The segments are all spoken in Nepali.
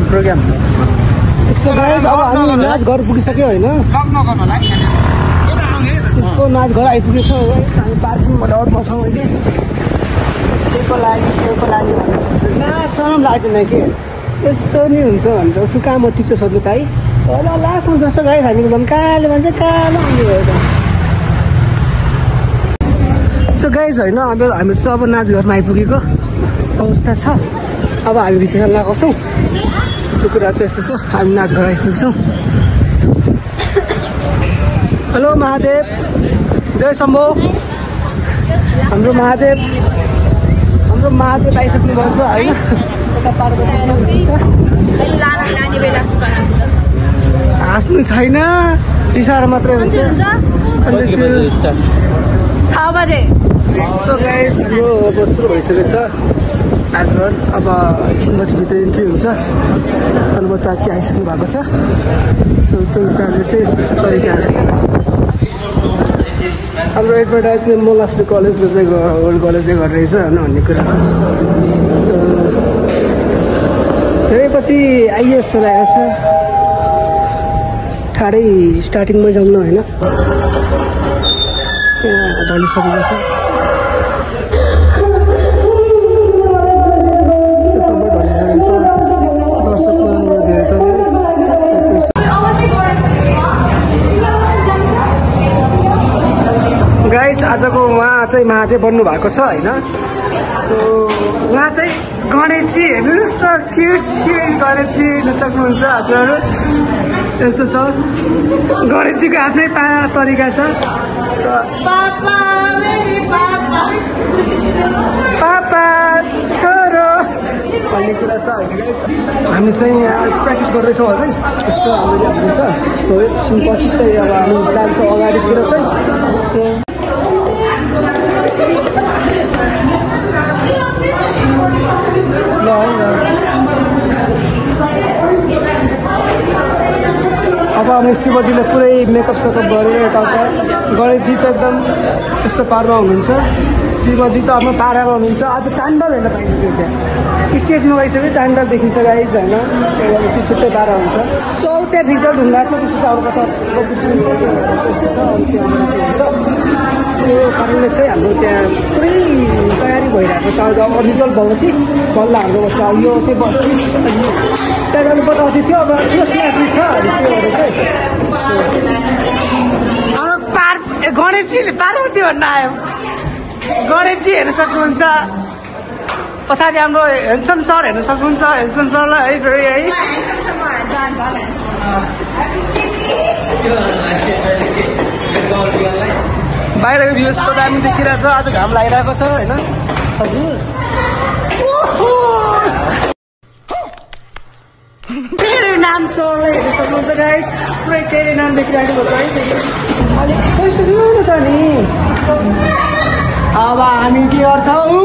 प्रोग्राम यसो गाइस अब हामी नाच घर पुगिसक्यो हैन सो नाच घर आइपुगेछ हामी पार्किङबाट आउटमा छौँ अहिले केको लागि भनेर ना शरम लाग्दैन के यस्तो नि हुन्छ भनेर उसको काम ठिक छ सोध्नु त है होला लास्ट जस्तो गाइस हामी झन् काले मान्छे कालो आउने भयो त सो गाइस हैन अब हामी सब नाच घरमा आइपुगेको अवस्था छ अब हामी भित्र लगाएको छौँ त्यो कुरा चाहिँ यस्तो छ हामी नाच घर आइसकेको छौँ हेलो महादेव जय शम्भो हाम्रो महादेव आइसक्नु भएको छ होइन हाँस्नु छैन इसारा मात्रै हुन्छ सन्देशील 6 बजे सो गाइस हाम्रो अब सुरु भइसकेको छ नाचघर अब एकछिनपछि भित्र इन्ट्री हुन्छ अनि चाची आइसक्नु भएको छ सो त्यो हिसाबले चाहिँ यस्तो तरिकाहरू छ हाम्रो एडभर्टाइजमेन्ट मोलास्टो कलेजले चाहिँ ओल्ड कलेजले गरिरहेछ होइन भन्ने कुरा सो धेरै पछि आइए जस्तो लागेको छ ठाडै स्टार्टिङमै जाउँ न होइन यहाँ ढलिसकेको छ गाइस आजको उहाँ चाहिँ महादेव बन्नु भएको छ होइन सो उहाँ चाहिँ गणेशजी हेर्नुहोस् त क्युट गणेशजी हेर्नु सक्नुहुन्छ हजुरहरू यस्तो छ गणेशजीको आफ्नै तरिका छ पापा छोरो भन्ने कुरा छ हामी चाहिँ यहाँ प्र्याक्टिस गर्दैछौँ अझै यस्तो हाम्रो यहाँ हुन्छ सो एकछिनपछि चाहिँ अब हामी जान्छौँ अगाडितिर चाहिँ सो अब हामी शिवजीले पुरै मेकअप सेकअप गरेर यताउता गणेशजी त एकदम त्यस्तो पारमा हुनुहुन्छ शिवजी त अब पारामा हुनुहुन्छ आज ताण्डव हेर्न पाइन्छ त्यो त्यहाँ स्टेजमा गइसक्यो ताण्डव देखिन्छ गाइज होइन त्यसपछि छुट्टै पारा हुन्छ सो त्यहाँ रिजल्ट हुँदा छ त्यसपछि अरू कता कम्पिटिसन छ त्यस्तो छ अनि त्यो त्यो कारणले चाहिँ हाम्रो त्यहाँ पुरै तयारी भइरहेको छ अब रिजल्ट भएपछि बल्ल हाम्रो बच्चा यो चाहिँ 32 त्यहाँबाट बताउँदै थियो अब त्यो क्लासमा छ त्योहरू चाहिँ अब गणेशजीले पार्वती भन्न आयो गणेशजी हेर्न सक्नुहुन्छ पछाडि हाम्रो हेन्सम सर हेर्न सक्नुहुन्छ हेन्सम सरलाई है फेरि है बाहिरको भ्यू यस्तो दामी देखिरहेको छ आज घाम लागिरहेको छ होइन हजुर तेरो नाम सरले हेर्न सक्नुहुन्छ गाइस पुरै तेरो नाम देखिरहेको छ है अलिक पैसा सुन्नु त नि अब हामी के गर्छौँ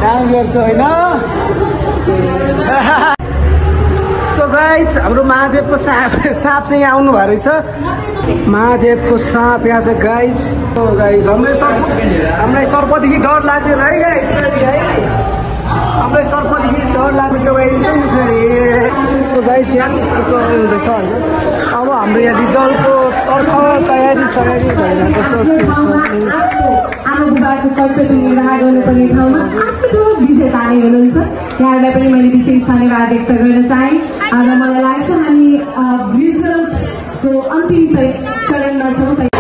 डान्स गर्छौँ होइन सो गाइस हाम्रो महादेवको साँप चाहिँ यहाँ आउनु भएको रहेछ महादेवको साँप यहाँ छ गाइस हामीलाई सर्पदेखि डर लाग्दैन है गाइस है हामीलाई सर्पदेखि डर लाग्ने लगाइदिन्छौँ नि फेरि सो गाइस यहाँ चाहिँ यस्तो हुँदैछ होइन अब हाम्रो यहाँ रिजल्टको तर्ख तयारी भइरहेको छ आमा बुबाको कर्तव्य निर्वाह गर्नुपर्ने ठाउँमा आफ्नो विजेता नै हुनुहुन्छ यहाँलाई पनि मैले विशेष धन्यवाद व्यक्त गर्न चाहे र मलाई लाग्छ हामी रिजल्टको अन्तिम चरणमा छौँ।